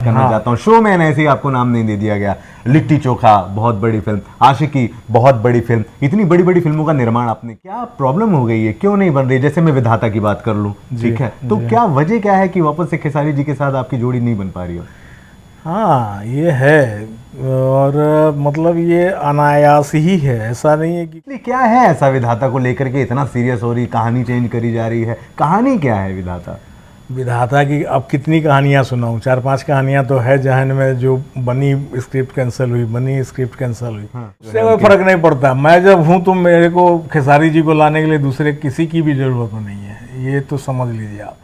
करना चाहता हूँ। शो मैन ऐसे ही आपको नाम नहीं दे दिया गया। लिट्टी चोखा बहुत बड़ी फिल्म, आशिकी बहुत बड़ी फिल्म, इतनी बड़ी बड़ी फिल्मों का निर्माण आपने, क्या प्रॉब्लम हो गई है, क्यों नहीं बन रही? जैसे मैं विधाता की बात कर लूँ, ठीक है, तो क्या वजह क्या है कि वापस से खेसारी जी के साथ आपकी जोड़ी नहीं बन पा रही हो? हाँ ये है, और मतलब ये अनायास ही है, ऐसा नहीं है कि क्या है ऐसा विधाता को लेकर के इतना सीरियस हो रही, कहानी चेंज करी जा रही है, कहानी क्या है विधाता? विधाता की अब कितनी कहानियाँ सुनाऊँ, 4-5 कहानियाँ तो है जहन में, जो बनी स्क्रिप्ट कैंसिल हुई, बनी स्क्रिप्ट कैंसिल हुई। उससे कोई फर्क नहीं पड़ता, मैं जब हूँ तो मेरे को खेसारी जी को लाने के लिए दूसरे किसी की भी जरूरत नहीं है, ये तो समझ लीजिए आप।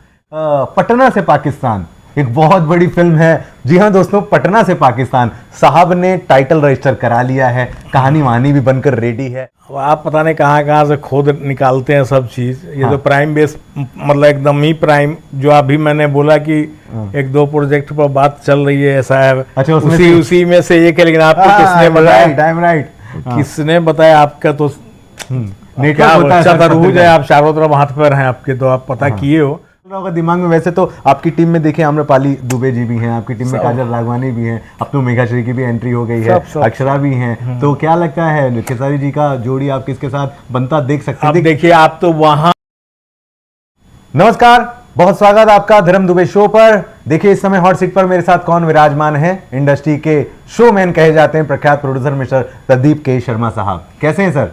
पटना से पाकिस्तान एक बहुत बड़ी फिल्म है। जी हाँ दोस्तों, पटना से पाकिस्तान साहब ने टाइटल रजिस्टर करा लिया है, कहानी वहानी भी बनकर रेडी है। अब आप पता नहीं कहाँ से खोद निकालते हैं सब चीज़। ये हाँ। तो प्राइम बेस, मतलब एकदम ही प्राइम, जो अभी मैंने बोला कि 1-2 प्रोजेक्ट पर बात चल रही है, ऐसा है। अच्छा, उसी में से एक है, लेकिन आपको किसने बताया? राइट, किसने बताया? आपका तो नेटवर्क होता है, तरबूज जाए, आप चारों तरफ हाथ पैर हैं आपके, तो आप पता किए हो होगा दिमाग में। वैसे तो आपकी टीम में देखिए आम्रपाली दुबे जी भी हैं, आपकी टीम में काजल राघवानी भी हैं, अब तो मेघाश्री की भी एंट्री हो गई है, अक्षरा भी हैं। तो क्या लगता है खेसारी जी का जोड़ी आप किसके साथ बनता देख सकते हैं? देखिए आप तो वहां। नमस्कार, बहुत स्वागत आपका धर्म दुबे शो पर। देखिए इस समय हॉट सीट पर मेरे साथ कौन विराजमान है? इंडस्ट्री के शो मैन कहे जाते हैं प्रख्यात प्रोड्यूसर मिस्टर प्रदीप के शर्मा साहब। कैसे हैं सर?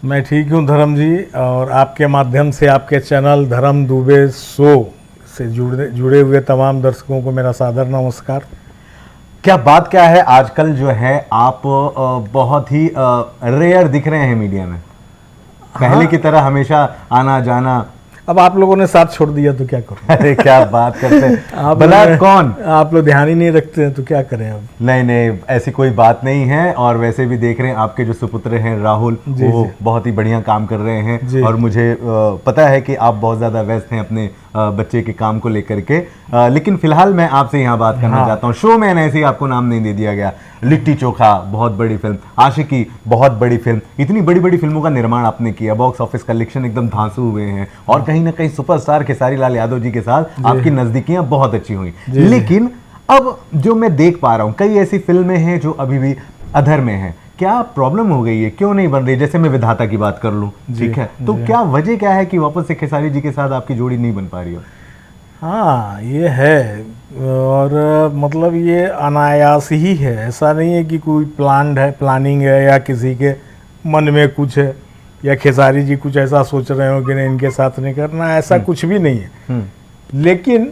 मैं ठीक हूँ धर्म जी, और आपके माध्यम से आपके चैनल धर्म दुबे शो से जुड़े हुए तमाम दर्शकों को मेरा सादर नमस्कार। क्या बात क्या है, आजकल जो है आप बहुत ही रेयर दिख रहे हैं मीडिया में। पहले की तरह हमेशा आना जाना। अब आप लोगों ने साथ छोड़ दिया तो क्या करूं? अरे क्या बात करते हैं भला कौन? आप लोग ध्यान ही नहीं रखते हैं तो क्या करें अब? नहीं, ऐसी कोई बात नहीं है। और वैसे भी देख रहे हैं आपके जो सुपुत्र हैं राहुल, वो बहुत ही बढ़िया काम कर रहे हैं, और मुझे पता है कि आप बहुत ज़्यादा व्यस्त हैं अपने बच्चे के काम को लेकर के। लेकिन फिलहाल मैं आपसे यहाँ बात करना चाहता हूँ। शो मैन ऐसे ही आपको नाम नहीं दे दिया गया। लिट्टी चोखा बहुत बड़ी फिल्म, आशिकी बहुत बड़ी फिल्म, इतनी बड़ी बड़ी फिल्मों का निर्माण आपने किया, बॉक्स ऑफिस कलेक्शन एकदम धांसू हुए हैं, और कहीं ना कहीं सुपरस्टार खेसारी लाल यादव जी के साथ आपकी नजदीकियां बहुत अच्छी हुई। लेकिन अब जो मैं देख पा रहा हूँ, कई ऐसी फिल्में हैं जो अभी भी अधर में हैं। क्या प्रॉब्लम हो गई है, क्यों नहीं बन रही? जैसे मैं विधाता की बात कर लूँ, ठीक है, तो क्या वजह क्या है कि वापस से खेसारी जी के साथ आपकी जोड़ी नहीं बन पा रही हो? हाँ ये है, और मतलब ये अनायास ही है, ऐसा नहीं है कि कोई प्लानिंग है, या किसी के मन में कुछ है, या खेसारी जी कुछ ऐसा सोच रहे हो कि नहीं इनके साथ नहीं करना, ऐसा कुछ भी नहीं है। लेकिन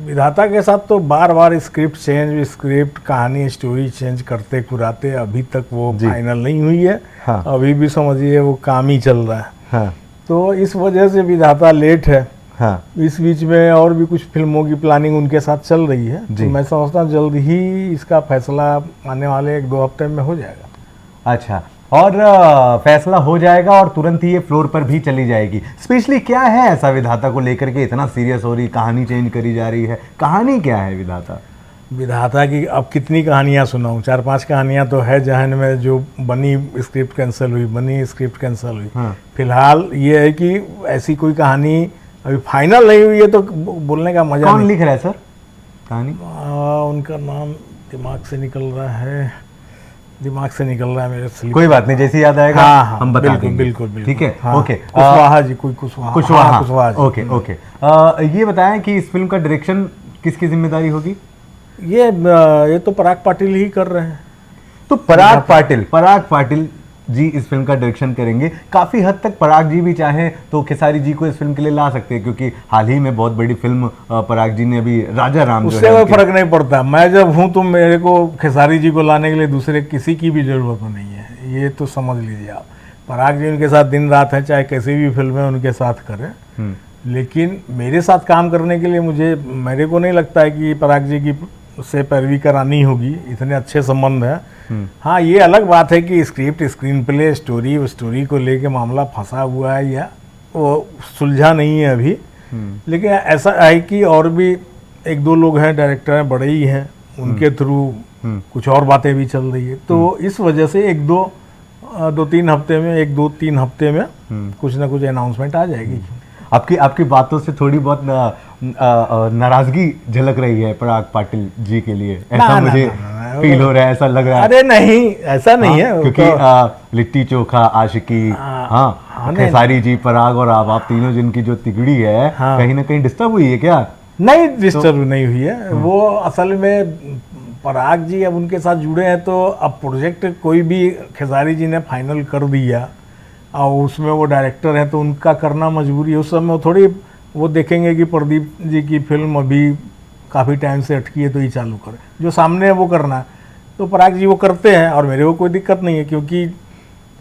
विधाता के साथ तो बार बार स्क्रिप्ट कहानी स्टोरी चेंज करते कुराते अभी तक वो फाइनल नहीं हुई है। हाँ। अभी भी समझिए वो काम ही चल रहा है। हाँ। तो इस वजह से विधाता लेट है। हाँ। इस बीच में और भी कुछ फिल्मों की प्लानिंग उनके साथ चल रही है, तो मैं समझता हूँ जल्द ही इसका फैसला आने वाले 1-2 हफ्ते में हो जाएगा। अच्छा, और फैसला हो जाएगा और तुरंत ही ये फ्लोर पर भी चली जाएगी। स्पेशली क्या है ऐसा विधाता को लेकर के इतना सीरियस हो रही, कहानी चेंज करी जा रही है, कहानी क्या है विधाता की अब कितनी कहानियाँ सुनाऊँ, 4-5 कहानियाँ तो है जहन में, जो बनी स्क्रिप्ट कैंसिल हुई। हाँ। फिलहाल ये है कि ऐसी कोई कहानी अभी फाइनल नहीं हुई है, तो बोलने का मजा। कौन लिख रहा है सर कहानी? उनका नाम दिमाग से निकल रहा है मेरे से। कोई बात नहीं, जैसे याद आएगा हम बता देंगे। बिल्कुल। ठीक है। ओके, कुशवाहा। ओके। ये बताएं कि इस फिल्म का डायरेक्शन किसकी जिम्मेदारी होगी? ये तो पराग पाटिल ही कर रहे हैं। तो पराग पाटिल जी इस फिल्म का डायरेक्शन करेंगे। काफी हद तक पराग जी भी चाहें तो खेसारी जी को इस फिल्म के लिए ला सकते हैं, क्योंकि हाल ही में बहुत बड़ी फिल्म पराग जी ने अभी राजा राम, उससे कोई फर्क नहीं पड़ता, मैं जब हूँ तो मेरे को खेसारी जी को लाने के लिए दूसरे किसी की भी जरूरत नहीं है, ये तो समझ लीजिए आप। पराग जी उनके साथ दिन रात है, चाहे कैसी भी फिल्में उनके साथ करें। लेकिन मेरे साथ काम करने के लिए मेरे को नहीं लगता है कि पराग जी की से पैरवी करानी होगी, इतने अच्छे संबंध है। हाँ ये अलग बात है कि स्क्रिप्ट, स्क्रीन प्ले, स्टोरी को लेके मामला फंसा हुआ है या वो सुलझा नहीं है अभी। लेकिन ऐसा है कि और भी 1-2 लोग हैं, डायरेक्टर हैं, बड़े ही हैं, उनके थ्रू कुछ और बातें भी चल रही है। तो इस वजह से 1-2-3 हफ्ते में कुछ ना कुछ अनाउंसमेंट आ जाएगी। आपकी बातों से थोड़ी बहुत नाराजगी झलक रही है पराग पाटिल जी के लिए, ना, ऐसा ना, मुझे ना, फील हो रहा है, ऐसा लग रहा है। अरे नहीं, ऐसा नहीं है वो क्योंकि तो, लिट्टी चोखा, आशिकी, हाँ, नहीं, खेसारी जी, पराग और आप तीनों जिनकी जो तिगड़ी है, हाँ। कहीं ना कहीं डिस्टर्ब हुई है क्या? नहीं डिस्टर्ब नहीं हुई है वो। असल में पराग जी अब उनके साथ जुड़े हैं तो अब प्रोजेक्ट कोई भी खेसारी जी ने फाइनल कर दिया और उसमें वो डायरेक्टर हैं तो उनका करना मजबूरी है। उस समय वो थोड़ी वो देखेंगे कि प्रदीप जी की फिल्म अभी काफ़ी टाइम से अटकी है तो ये चालू करें, जो सामने है वो करना है। तो पराग जी वो करते हैं और मेरे को कोई दिक्कत नहीं है, क्योंकि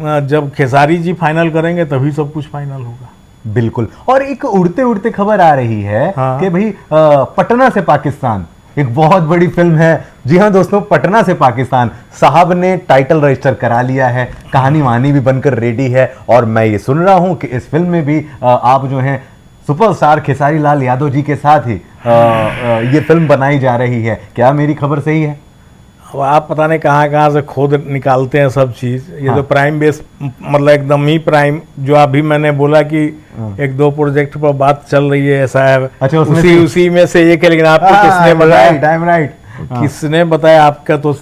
जब खेसारी जी फाइनल करेंगे तभी सब कुछ फाइनल होगा। बिल्कुल। और एक उड़ते उड़ते खबर आ रही है कि भाई पटना से पाकिस्तान एक बहुत बड़ी फिल्म है। जी हाँ दोस्तों, पटना से पाकिस्तान साहब ने टाइटल रजिस्टर करा लिया है, कहानी वहानी भी बनकर रेडी है और मैं ये सुन रहा हूं कि इस फिल्म में भी आप जो हैं सुपरस्टार खेसारी लाल यादव जी के साथ ही ये फिल्म बनाई जा रही है। क्या मेरी खबर सही है? अब आप पता नहीं कहाँ से खोद निकालते हैं सब चीज़। ये तो प्राइम बेस, मतलब एकदम ही प्राइम, जो अभी मैंने बोला कि एक दो प्रोजेक्ट पर बात चल रही है ऐसा है। अच्छा, उसी में से एक है, लेकिन आपको किसने बताया? किसने बताया? आपका तो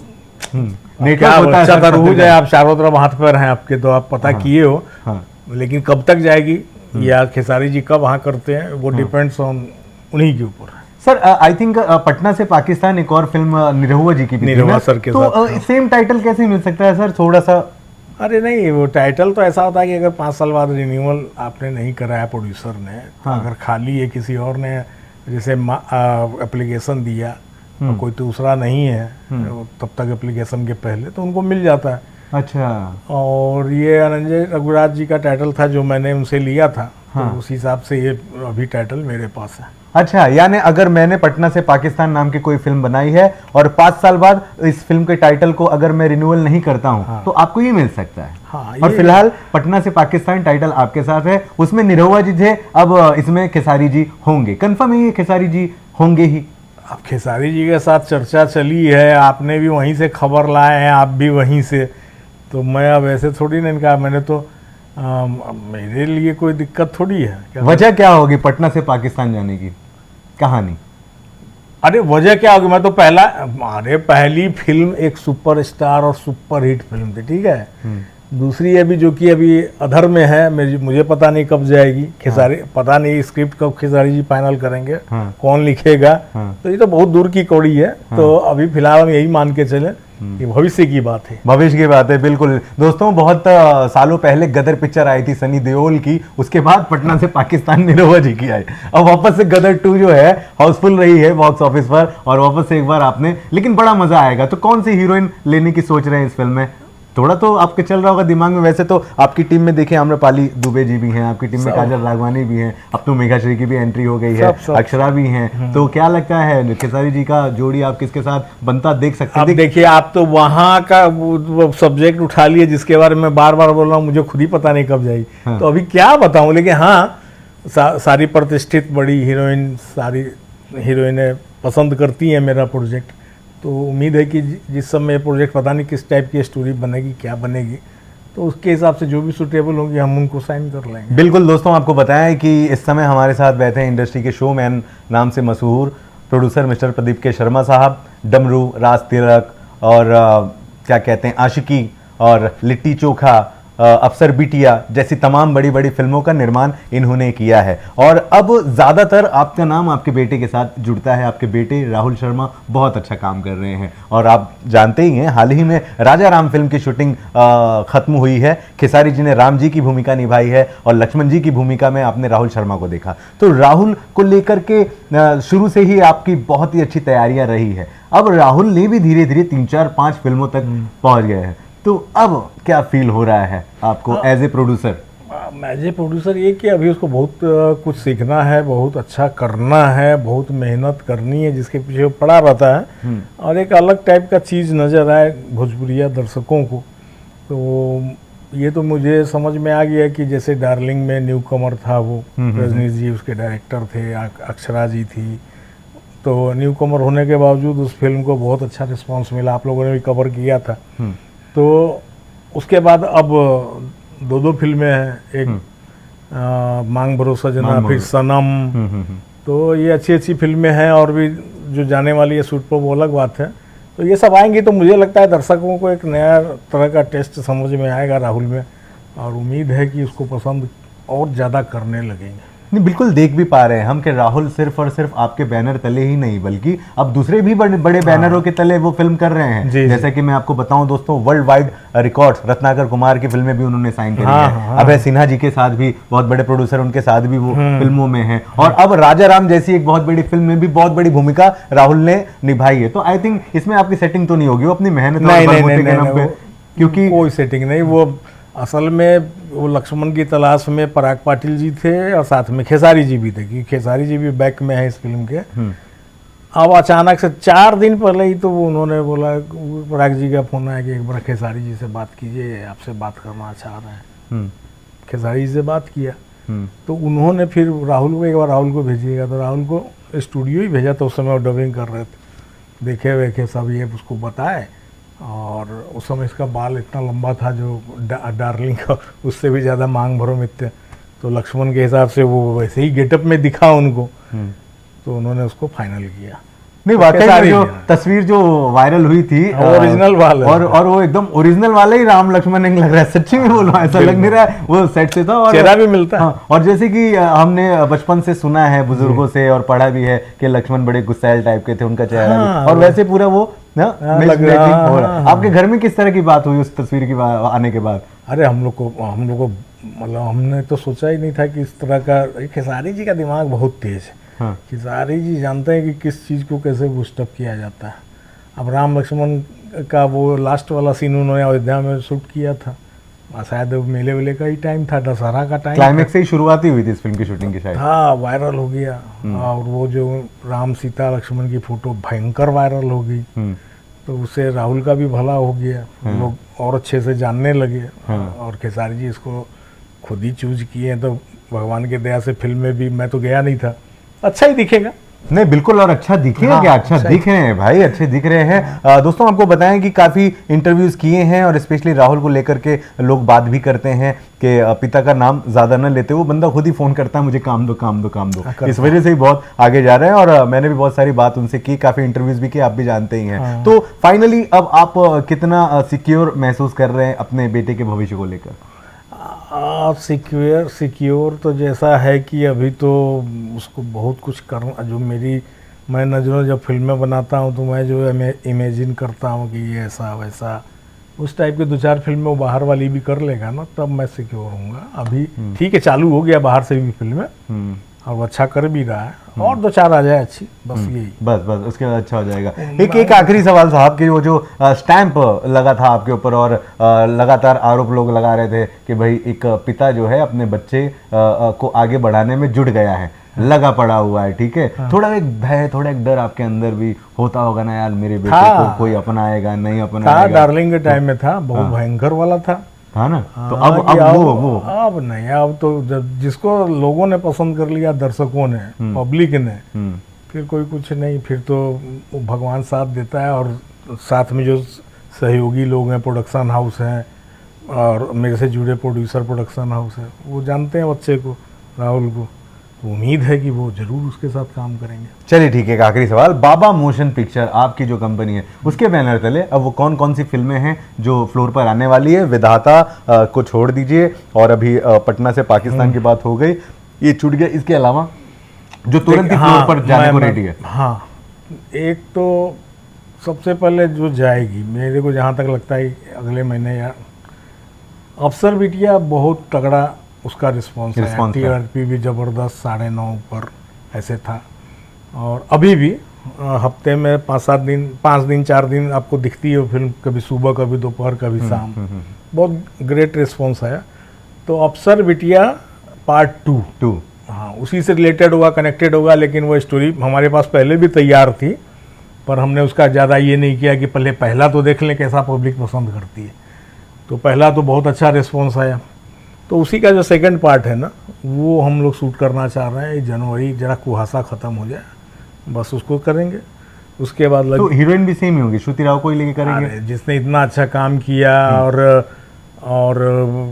नेटवर्क जाए, आप चारों तरफ हाथ पैर हैं आपके, तो आप पता किए हो। लेकिन कब तक जाएगी या खेसारी जी कब वहाँ करते हैं, वो डिपेंड्स ऑन उन्हीं के ऊपर। सर आई थिंक पटना से पाकिस्तान एक और फिल्म निरहुआ जी की भी थी ना? सर के तो साथ सेम टाइटल कैसे मिल सकता है सर, थोड़ा सा? अरे नहीं, वो टाइटल तो ऐसा होता है कि अगर 5 साल बाद रिन्यूअल आपने नहीं कराया प्रोड्यूसर ने, अगर खाली है किसी और ने जैसे एप्लीकेशन दिया और कोई दूसरा नहीं है तब तक एप्लीकेशन के पहले, तो उनको मिल जाता है। अच्छा। और ये अनंजय रघुराज जी का टाइटल था जो मैंने उनसे लिया था, तो उस हिसाब से ये अभी टाइटल मेरे पास है। अच्छा, यानी अगर मैंने पटना से पाकिस्तान नाम की कोई फिल्म बनाई है और 5 साल बाद इस फिल्म के टाइटल को अगर मैं रिन्यूअल नहीं करता हूं तो आपको ये मिल सकता है। और फिलहाल पटना से पाकिस्तान टाइटल आपके साथ है, उसमें निरहुआ जी थे, अब इसमें खेसारी जी होंगे। कंफर्म है ये खेसारी जी होंगे ही? अब खेसारी जी के साथ चर्चा चली है, आपने भी वहीं से खबर लाए हैं, आप भी वहीं से, तो मैं अब ऐसे थोड़ी नहीं कहा। मैंने तो मेरे लिए कोई दिक्कत थोड़ी है। वजह क्या होगी पटना से पाकिस्तान जाने की कहानी? अरे वजह क्या होगी, मैं तो पहली फिल्म एक सुपरस्टार और सुपरहिट फिल्म थी, ठीक है। दूसरी अभी जो कि अभी अधर में है, मुझे पता नहीं कब जाएगी। खेसारी पता नहीं स्क्रिप्ट कब खेसारी जी फाइनल करेंगे, कौन लिखेगा, तो ये तो बहुत दूर की कौड़ी है। तो अभी फिलहाल हम यही मान के चले कि भविष्य की बात है। भविष्य की बात है, बिल्कुल। दोस्तों, बहुत सालों पहले गदर पिक्चर आई थी सनी देओल की, उसके बाद पटना से पाकिस्तान निरहुआ जी की आई। अब वापस से गदर 2 जो है हाउसफुल रही है बॉक्स ऑफिस पर, और वापस से एक बार आपने, लेकिन बड़ा मजा आएगा। तो कौन सी हीरोइन लेने की सोच रहे हैं इस फिल्म में? थोड़ा तो आपके चल रहा होगा दिमाग में। वैसे तो आपकी टीम में देखिए आम्रपाली दुबे जी भी हैं, आपकी टीम में काजल राघवानी भी हैं, अब तो मेघाश्री की भी एंट्री हो गई है, अक्षरा भी हैं। तो क्या लगता है खेसारी जी का जोड़ी आप किसके साथ बनता देख सकते हैं? देखिए, आप तो वहाँ का वो सब्जेक्ट उठा लिए जिसके बारे में बार बार बोल रहा हूँ, मुझे खुद ही पता नहीं कब जाएगी। तो अभी क्या बताऊँ, लेकिन हाँ, सारी प्रतिष्ठित बड़ी हीरोइन, सारी हीरोइनें पसंद करती हैं मेरा प्रोजेक्ट। तो उम्मीद है कि जिस समय प्रोजेक्ट पता नहीं किस टाइप की स्टोरी बनेगी, क्या बनेगी, तो उसके हिसाब से जो भी सुटेबल होंगी हम उनको साइन कर लेंगे। बिल्कुल दोस्तों, आपको बताएं कि इस समय हमारे साथ बैठे हैं इंडस्ट्री के शोमैन नाम से मशहूर प्रोड्यूसर मिस्टर प्रदीप के शर्मा साहब। डमरू, राज तिलक और क्या कहते हैं आशिकी और लिट्टी चोखा, अफसर बिटिया जैसी तमाम बड़ी बड़ी फिल्मों का निर्माण इन्होंने किया है। और अब ज़्यादातर आपका नाम आपके बेटे के साथ जुड़ता है। आपके बेटे राहुल शर्मा बहुत अच्छा काम कर रहे हैं, और आप जानते ही हैं हाल ही में राजा राम फिल्म की शूटिंग खत्म हुई है। खेसारी जी ने राम जी की भूमिका निभाई है और लक्ष्मण जी की भूमिका में आपने राहुल शर्मा को देखा। तो राहुल को लेकर के शुरू से ही आपकी बहुत ही अच्छी तैयारियां रही है। अब राहुल ने भी धीरे धीरे 3, 4, 5 फिल्मों तक पहुंच गए हैं। तो अब क्या फील हो रहा है आपको as a producer? As a producer ये कि अभी उसको बहुत कुछ सीखना है, बहुत अच्छा करना है, बहुत मेहनत करनी है, जिसके पीछे वो पड़ा रहता है, और एक अलग टाइप का चीज़ नज़र आए भोजपुरिया दर्शकों को। तो ये तो मुझे समझ में आ गया कि जैसे डार्लिंग में न्यू कमर था वो, रजनीश जी उसके डायरेक्टर थे, अक्षरा जी थी, तो न्यू कमर होने के बावजूद उस फिल्म को बहुत अच्छा रिस्पॉन्स मिला, आप लोगों ने भी कवर किया था। तो उसके बाद अब 2 फिल्में हैं, एक मांग भरोसा जना, फिर सनम। तो ये अच्छी अच्छी फिल्में हैं और भी जो जाने वाली है शूट पर, वो अलग बात है। तो ये सब आएंगी तो मुझे लगता है दर्शकों को एक नया तरह का टेस्ट समझ में आएगा राहुल में, और उम्मीद है कि उसको पसंद और ज़्यादा करने लगेंगे। नहीं, बिल्कुल देख भी पा रहे हैं हम कि राहुल सिर्फ और सिर्फ आपके बैनर तले ही नहीं बल्कि अब दूसरे भी बड़े बड़े बैनरों के तले वो फिल्म कर रहे हैं। जैसे कि मैं आपको बताऊं दोस्तों, world wide records Ratnakar Kumar की फिल्में भी उन्होंने साइन करी है। अभय सिन्हा जी के साथ भी, बहुत बड़े प्रोड्यूसर, उनके साथ भी वो फिल्मों में हैं। और अब राजा राम जैसी एक बहुत बड़ी फिल्म में भी बहुत बड़ी भूमिका राहुल ने निभाई है। तो आई थिंक इसमें आपकी सेटिंग तो नहीं होगी, वो अपनी मेहनत क्योंकि कोई सेटिंग नहीं। वो असल में वो लक्ष्मण की तलाश में पराग पाटिल जी थे और साथ में खेसारी जी भी थे, क्योंकि खेसारी जी भी बैक में है इस फिल्म के। अब अचानक से 4 दिन पहले ही तो उन्होंने बोला, पराग जी का फोन आया कि एक बार खेसारी जी से बात कीजिए, आपसे बात करना चाह रहे हैं। खेसारी जी से बात किया तो उन्होंने फिर राहुल को, एक बार राहुल को भेजिएगा, तो राहुल को स्टूडियो ही भेजा। तो उस समय वो डबिंग कर रहे थे, देखे वेखे सब ये उसको बताए। और उस समय इसका बाल इतना लंबा था जो डार्लिंग का उससे भी ज़्यादा मांग भरो मित्य, तो लक्ष्मण के हिसाब से वो वैसे ही गेटअप में दिखा उनको, तो उन्होंने उसको फाइनल किया। नहीं, वाकई में जो तस्वीर जो वायरल हुई थी ओरिजिनल वाला, और वो एकदम ओरिजिनल वाले ही राम लक्ष्मण नहीं लग रहा है, सच्ची में बोलो ऐसा लग नहीं रहा है, वो सेट से था और चेहरा भी मिलता है। और जैसे कि हमने बचपन से सुना है बुजुर्गों से और पढ़ा भी है कि लक्ष्मण बड़े गुस्सैल टाइप के थे, उनका चेहरा भी, और वैसे पूरा वो हो रहा। आपके घर में किस तरह की बात हुई उस तस्वीर की आने के बाद? अरे हम लोग को मतलब हमने तो सोचा ही नहीं था कि इस तरह का। खेसारी जी का दिमाग बहुत तेज है। खेसारी जी जानते हैं कि किस चीज़ को कैसे बूस्टअप किया जाता है। अब राम लक्ष्मण का वो लास्ट वाला सीन उन्होंने अयोध्या में शूट किया था, शायद मेले वेले का ही टाइम था, दशहरा का टाइम, क्लाइमेक्स से ही शुरुआत ही हुई थी इस फिल्म की शूटिंग की शायद। हाँ, वायरल हो गया। और वो जो राम सीता लक्ष्मण की फोटो भयंकर वायरल हो गई, तो उससे राहुल का भी भला हो गया, लोग और अच्छे से जानने लगे। और खेसारी जी इसको खुद ही चूज किए, तो भगवान की दया से फिल्म में भी, मैं तो गया नहीं था, अच्छा ही दिखेगा। नहीं बिल्कुल, और अच्छा दिखेगा क्या, अच्छा दिख रहे हैं भाई, अच्छे दिख रहे हैं। दोस्तों आपको बताएं कि काफ़ी इंटरव्यूज़ किए हैं और स्पेशली राहुल को लेकर के लोग बात भी करते हैं कि पिता का नाम ज़्यादा न लेते, वो बंदा खुद ही फ़ोन करता है मुझे काम दो काम दो काम दो, इस वजह से ही बहुत आगे जा रहे हैं। और मैंने भी बहुत सारी बात उनसे की, काफ़ी इंटरव्यूज़ भी किए, आप भी जानते ही हैं। तो फाइनली अब आप कितना सिक्योर महसूस कर रहे हैं अपने बेटे के भविष्य को लेकर? सिक्योर तो जैसा है कि अभी तो उसको बहुत कुछ करना, जो मैं नज़रों जब फिल्में बनाता हूँ तो मैं जो इमेजिन करता हूँ कि ये ऐसा वैसा, उस टाइप के 2-4 फिल्में वो बाहर वाली भी कर लेगा ना, तब मैं सिक्योर होऊंगा। अभी ठीक है, चालू हो गया बाहर से भी फिल्में, और वो अच्छा कर भी रहा है, और 2-4 आ जाए अच्छी, बस यही, बस उसके बाद अच्छा हो जाएगा। एक आखिरी सवाल साहब, कि वो जो स्टैंप लगा था आपके ऊपर और लगातार आरोप लोग लगा रहे थे कि भाई एक पिता जो है अपने बच्चे को आगे बढ़ाने में जुट गया है, लगा पड़ा हुआ है, ठीक है, थोड़ा एक भय, थोड़ा एक डर आपके अंदर भी होता होगा ना, यार मेरे बेटे को कोई अपनाएगा नहीं अपनाएगा? डार्लिंग के टाइम में था, बहुत भयंकर वाला था ना। तो अब वो अब नहीं, अब तो जब जिसको लोगों ने पसंद कर लिया, दर्शकों ने, पब्लिक ने, फिर कोई कुछ नहीं, फिर तो भगवान साथ देता है। और साथ में जो सहयोगी लोग हैं, प्रोडक्शन हाउस हैं और मेरे से जुड़े प्रोड्यूसर प्रोडक्शन हाउस है, वो जानते हैं बच्चे को, राहुल को, तो उम्मीद है कि वो जरूर उसके साथ काम करेंगे। चलिए ठीक है, एक आखिरी सवाल, बाबा मोशन पिक्चर आपकी जो कंपनी है उसके बैनर तले अब वो कौन कौन सी फिल्में हैं जो फ्लोर पर आने वाली है? विधाता को छोड़ दीजिए, और अभी पटना से पाकिस्तान की बात हो गई, ये छूट गया, इसके अलावा जो तुरंत ही फ्लोर पर जाने को रेडी है? हाँ, एक तो सबसे पहले जो जाएगी, मेरे को जहाँ तक लगता है अगले महीने या अफसर बिटिया, बहुत तगड़ा उसका रिस्पॉन्स है, टीआरपी भी ज़बरदस्त 9.5 पर ऐसे था। और अभी भी हफ्ते में 5 दिन 4 दिन आपको दिखती है फिल्म, कभी सुबह कभी दोपहर कभी शाम, बहुत ग्रेट रिस्पॉन्स आया। तो अफसर बिटिया पार्ट 2, हाँ, उसी से रिलेटेड होगा, कनेक्टेड होगा, लेकिन वो स्टोरी हमारे पास पहले भी तैयार थी, पर हमने उसका ज़्यादा ये नहीं किया कि पहले पहला तो देख लें कैसा पब्लिक पसंद करती है। तो पहला तो बहुत अच्छा रिस्पॉन्स आया, तो उसी का जो सेकंड पार्ट है ना, वो हम लोग शूट करना चाह रहे हैं जनवरी, जरा कुहासा ख़त्म हो जाए, बस उसको करेंगे। उसके बाद तो हीरोइन भी सेम ही होगी, श्रुति राव को ही लेके करेंगे? जिसने इतना अच्छा काम किया और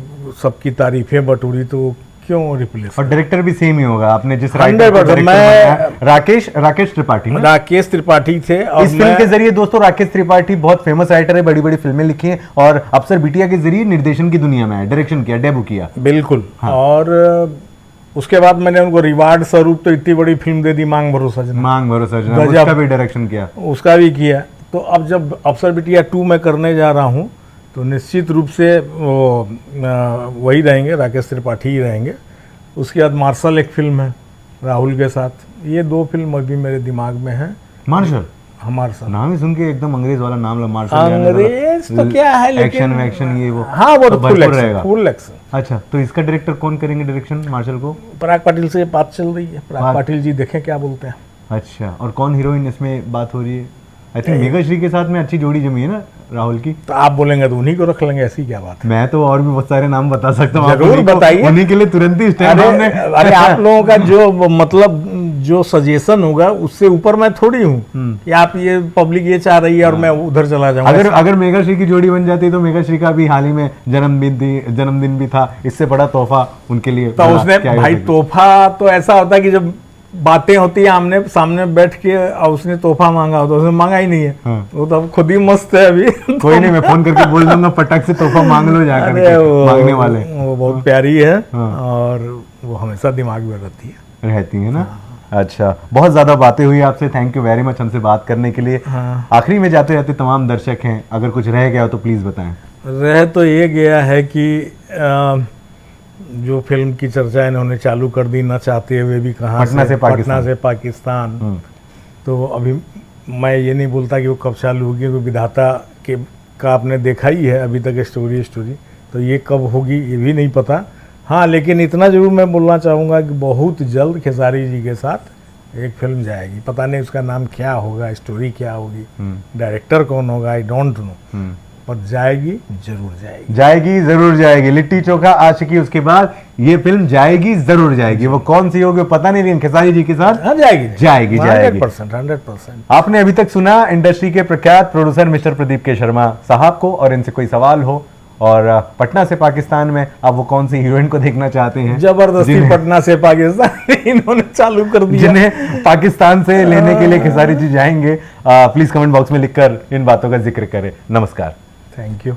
सबकी तारीफें बटोरी, तो क्यों रिप्लेस? और डायरेक्टर भी सेम ही होगा, आपने जिस 100%। मैं राकेश त्रिपाठी ना? राकेश त्रिपाठी थे। और इस फिल्म के जरिए दोस्तों राकेश त्रिपाठी बहुत फेमस राइटर है, बड़ी बड़ी फिल्में लिखी हैं और अफसर बिटिया के जरिए निर्देशन की दुनिया में है, डायरेक्शन किया, डेब्यू किया। बिल्कुल। हाँ। और उसके बाद मैंने उनको रिवार्ड स्वरूप तो इतनी बड़ी फिल्म दे दी, मांग भरोसा जना, उसका भी डायरेक्शन किया। उसका भी किया। तो अब जब अफसर बिटिया 2 में करने जा रहा हूँ तो निश्चित रूप से वो वही रहेंगे, राकेश त्रिपाठी ही रहेंगे। उसके बाद मार्शल एक फिल्म है राहुल के साथ, ये 2 फिल्म अभी मेरे दिमाग में है। मार्शल हमारे साथ नाम ही सुन के एकदम अंग्रेज वाला नाम लो, मार्शल। अंग्रेज तो क्या है, लेकिन एक्शन ये वो। हाँ वो तो फुल रहेगा, फुल एक्शन। अच्छा, तो इसका डायरेक्टर कौन करेंगे डायरेक्शन मार्शल को? पराग पाटिल से बात चल रही है, पराग पाटिल जी देखें क्या बोलते हैं। अच्छा, और कौन हीरोइन इसमें बात हो रही है? आई थिंक मेघा श्री के साथ में अच्छी जोड़ी जमी है ना राहुल की। तो आप बोलेंगे तो उन्हीं को रख लेंगे, ऐसी क्या बात है। मैं तो और भी बहुत सारे नाम बता सकता हूँ, जरूर बताइए, उन्हीं के लिए तुरंत ही स्टैंड हमने। अरे आप लोगों का जो मतलब जो सजेशन होगा उससे ऊपर मैं थोड़ी हूँ कि आप ये पब्लिक ये चाह रही है और मैं उधर चला जाऊंगा। अगर मेघा श्री की जोड़ी बन जाती तो मेघा श्री का भी हाल ही में जन्मदिन भी था, इससे बड़ा तोहफा उनके लिए तो उसने भाई तोहफा तो ऐसा होता है कि जब बातें होती है आमने सामने बैठ के और उसने तोहफा मांगा हो तो उसने मांगा ही नहीं है। हाँ। वो तो खुद ही मस्त है अभी। कोई नहीं, मैं फोन करके बोल दूंगा फटक से तोहफा मांग लो जाकर के, मांगने वाले। वो बहुत प्यारी है। हाँ। और वो हमेशा दिमाग में रहती है ना। अच्छा, बहुत ज्यादा बातें हुई आपसे, थैंक यू वेरी मच हमसे बात करने के लिए। हाँ। आखिरी में जाते जाते तमाम दर्शक हैं, अगर कुछ रह गया हो तो प्लीज बताएं। रह तो ये गया है कि जो फिल्म की चर्चा इन्होंने चालू कर दी, ना चाहते हुए भी कहाँ पटना से पाकिस्तान। तो अभी मैं ये नहीं बोलता कि वो कब चालू होगी, क्योंकि विधाता के का आपने देखा ही है अभी तक स्टोरी, तो ये कब होगी ये भी नहीं पता। हाँ, लेकिन इतना जरूर मैं बोलना चाहूँगा कि बहुत जल्द खेसारी जी के साथ एक फिल्म जाएगी। पता नहीं उसका नाम क्या होगा, स्टोरी क्या होगी, डायरेक्टर कौन होगा, आई डोंट नो, पर जाएगी, जरूर जाएगी। लिट्टी चोखा आशिकी, उसके बाद ये फिल्म जाएगी, जरूर जाएगी। वो कौन सी होगी पता नहीं, लेकिन खेसारी जी के साथ हाँ जाएगी 100%। आपने अभी तक सुना इंडस्ट्री के प्रख्यात प्रोड्यूसर मिस्टर प्रदीप के शर्मा साहब को, और इनसे कोई सवाल हो और पटना से पाकिस्तान में आप वो कौन सी हीरोइन को देखना चाहते हैं, जबरदस्ती पटना से पाकिस्तान इन्होंने चालू कर दिया, जिन्हें पाकिस्तान से लेने के लिए खेसारी जी जाएंगे, प्लीज कमेंट बॉक्स में लिखकर इन बातों का जिक्र करें। नमस्कार, थैंक यू।